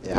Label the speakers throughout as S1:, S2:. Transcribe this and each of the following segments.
S1: Yeah.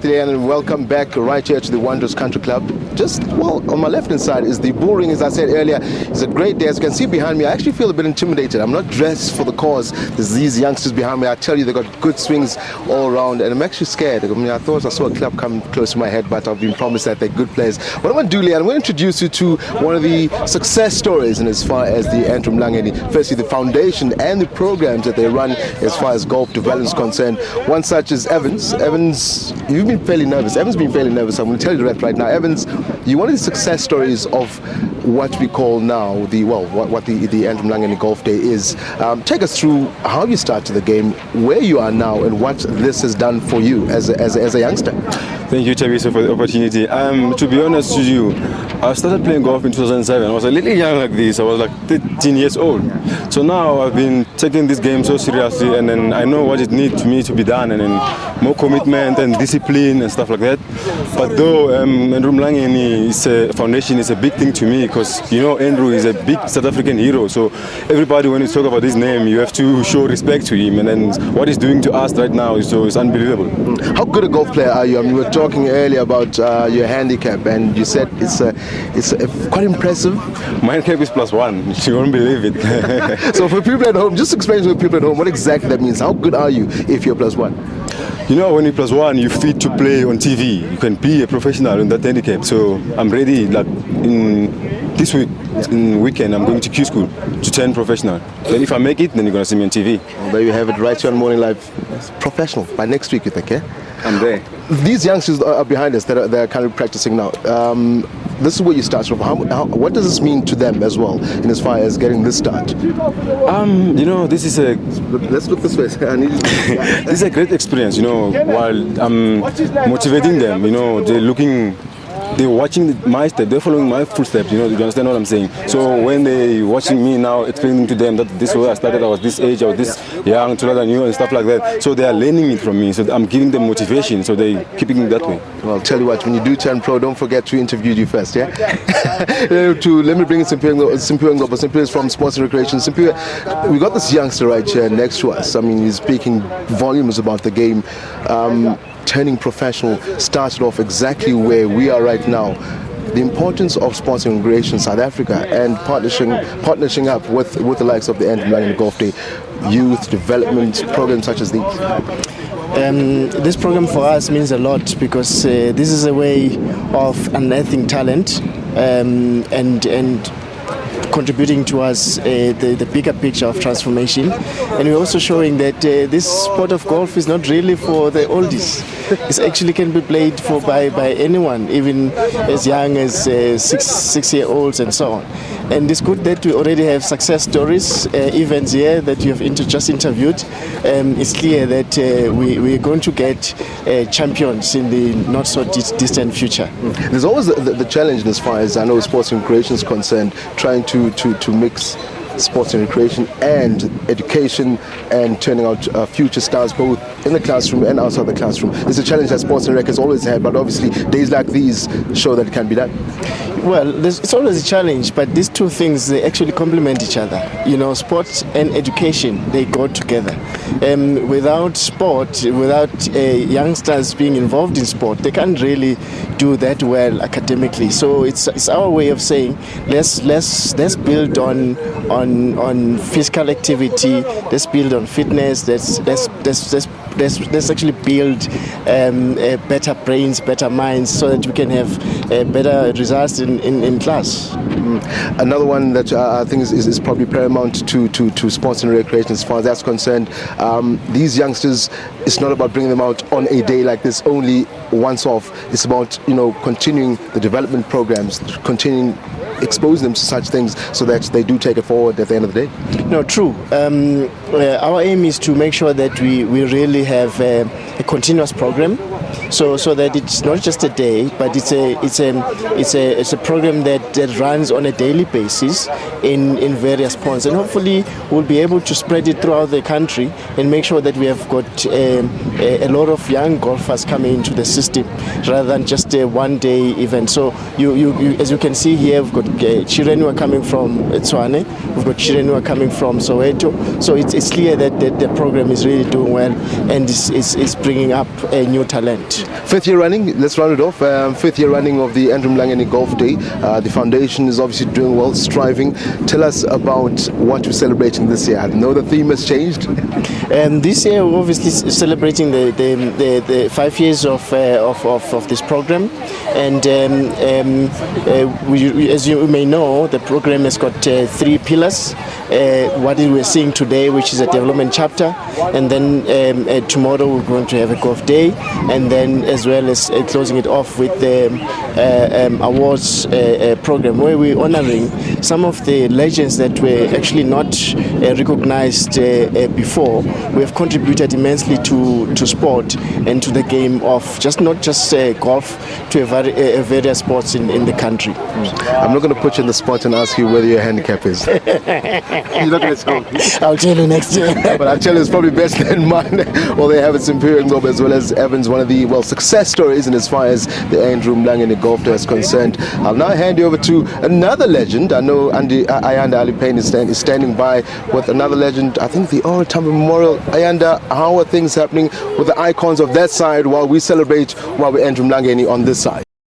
S1: And welcome back right here to the Wanderers Country Club. Just, well, on my left-hand side is the bull ring, as I said earlier. It's a great day. As you can see behind me, I actually feel a bit intimidated. I'm not dressed for the cause. There's these youngsters behind me. I tell you, they've got good swings all around, and I'm actually scared. I mean, I thought I saw a club come close to my head, but I've been promised that they're good players. What I'm going to do, Leanne, I'm going to introduce you to one of the success stories in as far as the Mlangeni. Firstly, the foundation and the programs that they run as far as golf development is concerned. One such is Evans. Evans, you've been fairly nervous. Evan's been fairly nervous. I'm going to tell you that right now. Evans, you're one of the success stories of what we call now what the Mlangeni Golf Day is. Take us through how you started the game, where you are now, and what this has done for you as a youngster.
S2: Thank you, Chabiso, for the opportunity. To be honest with you, I started playing golf in 2007. I was a little young like this. I was like 13 years old. So now I've been taking this game so seriously, and then I know what it needs me to be done, and then more commitment and discipline and stuff like that. But though Andrew Mlangeni is a foundation, is a big thing to me, because you know Andrew is a big South African hero. So everybody, when you talk about his name, you have to show respect to him, and then what he's doing to us right now is unbelievable.
S1: How good a golf player are you? I mean, we were talking earlier about your handicap, and you said it's quite impressive.
S2: My handicap is +1. You won't believe it.
S1: So for people at home, just explain to people at home what exactly that means. How good are you if you're +1?
S2: You know, when you're +1, you're fit to play on TV. You can be a professional in that handicap. So I'm ready. Like in this week, in weekend, I'm going to Q school to turn professional. Then if I make it, then you're gonna see me on TV.
S1: Well, there you have it, right here on Morning Live. It's professional by next week, you think? Yeah,
S2: I'm there.
S1: These youngsters are behind us that are kind of practicing now. This is where you start from. What does this mean to them as well, in as far as getting this start?
S2: You know, this is a.
S1: Let's look this way.
S2: This is a great experience. You know, while I'm motivating them, you know, they're watching my step, they're following my footsteps, you know, you understand what I'm saying? So when they're watching me now, explaining to them that this way I started, I was this age, I was this young, taller than you, and stuff like that. So they are learning it from me, so I'm giving them motivation, so they're keeping it that way.
S1: Well, I'll tell you what, when you do turn pro, don't forget to interview you first, yeah? Let me bring in Simpiwe is from Sports and Recreation. Simpiwe, we got this youngster right here next to us. I mean, he's speaking volumes about the game. Turning professional, started off exactly where we are right now. The importance of sports and recreation in South Africa and partnering up with the likes of the Mlangeni Golf Day, youth development programs such as these.
S3: This program for us means a lot, because this is a way of unearthing talent and contributing towards the bigger picture of transformation. And we're also showing that this sport of golf is not really for the oldies. It actually can be played by anyone, even as young as 6-year-olds and so on. And it's good that we already have success stories, events here that you have just interviewed. It's clear that we're going to get champions in the not so distant future.
S1: There's always the challenge, as far as I know sports and recreation is concerned, trying to mix sports and recreation and education and turning out future stars both in the classroom and outside the classroom. It's a challenge that sports and rec has always had, but obviously days like these show that it can be done.
S3: Well, it's always a challenge, but these two things, they actually complement each other. You know, sports and education, they go together. Without sport, without youngsters being involved in sport, they can't really do that well academically. So it's our way of saying let's build on physical activity. Let's build on fitness. Let's actually build better brains, better minds, so that we can have better results in class.
S1: Another one that I think is probably paramount to sports and recreation as far as that's concerned. These youngsters, it's not about bringing them out on a day like this only once off. It's about, you know, continuing the development programs, continuing exposing them to such things so that they do take it forward at the end of the day.
S3: No, true. Our aim is to make sure that we really have a continuous program, so that it's not just a day, but it's a program that runs on a daily basis in various points, and hopefully we'll be able to spread it throughout the country and make sure that we have got a lot of young golfers coming into the system rather than just a one-day event. So you as you can see here, we've got children who are coming from Tshwane, we've got children who are coming from Soweto. So it's clear that the program is really doing well and is bringing up a new talent.
S1: Fifth year running, let's round it off. Fifth year running of the Andrew Mlangeni Golf Day. The foundation is obviously doing well, striving. Tell us about what you're celebrating this year. I know the theme has changed.
S3: This year we're obviously celebrating the 5 years of this program, and as you may know, the program has got 3 pillars. What we're seeing today, which is a development chapter, and then tomorrow we're going to have a golf day, and then as well as closing it off with the awards program, where we're honoring some of the legends that were actually not recognized before. We have contributed immensely to sport and to the game of not just golf, to various sports in the country.
S1: I'm not going to put you in the spot and ask you whether your handicap is. You're not going to tell me.
S3: I'll tell you next year.
S1: But I'll tell you it's probably better than mine. Well, they have its Imperial Globe as well as Evans, one of the success stories in as far as the Andrew Mlangeni Golf Day is concerned. I'll now hand you over to another legend. I know Ayanda Ali Payne is standing by with another legend. I think the Oral Tambo Memorial. Ayanda, how are things happening with the icons of that side while we celebrate Andrew Mlangeni on this side?